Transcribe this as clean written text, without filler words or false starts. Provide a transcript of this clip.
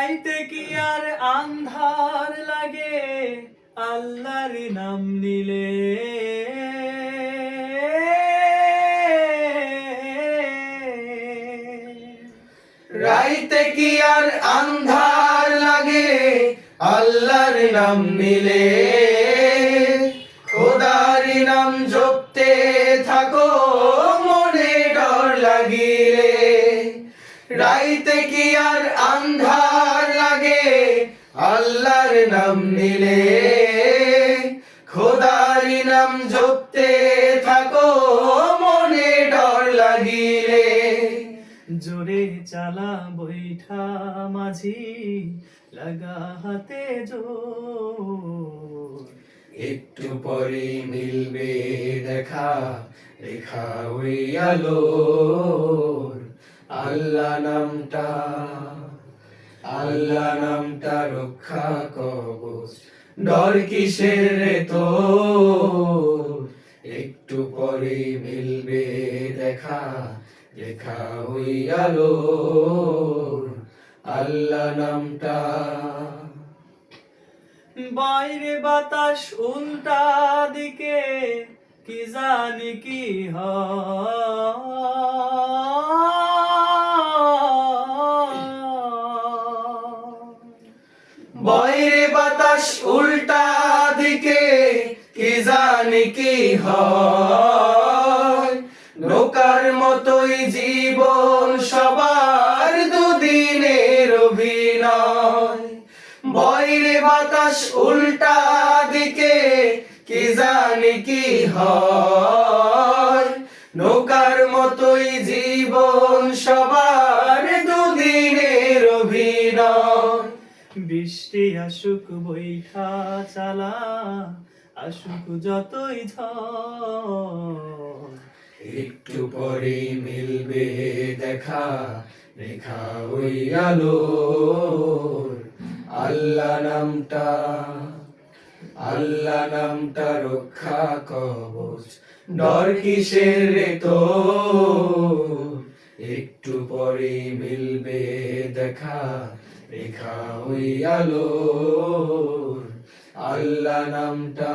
রাইতে কি আর আন্ধার লাগে আল্লাহর নাম নিলে, রাইতে কি আর আন্ধার লাগে আল্লাহর নাম নিলে, খোদার নাম জপতে থাকো মনে ডর লাগিলে। রাইতে কি আর আন্ধার লাগে আল্লাহর নাম নিলে, খোদার নাম জপতে থাকো মনে ডর লাগিলে। জোরে চালা বৈঠা মাঝি লাগা হাতে জোর, একটু পরে মিলবে দেখা রেখা ওই আলোর। আল্লাহ নামটা রক্ষা কবচ, ডর কিসের রে তোর। একটু পরে মিলবে দেখা রেখা ওই আলোর। আল্লাহ নামটা। বাইরে বাতাস উল্টা দিকে কি জানি কি বাইরে বাতাস উল্টা দিকে কি জানি কি হয়। নৌকার মতোই জীবন সবার দুদিনের অভিনয়। বাইরে বাতাস উল্টা দিকে কি জানি কি হয়। নৌকার মতোই জীবন সবার দুদিনের অভিনয়। বৃষ্টি আসুক বৈঠা চালা, আসুক যতই ঝড়, একটু পরে মিলবে দেখা রেখা ওই আলোর। আল্লাহ নামটা রক্ষা কবচ, ডর কিসের রে তোর। একটু পরে মিলবে দেখা রেখা ওই আলোর। আল্লাহ নামটা।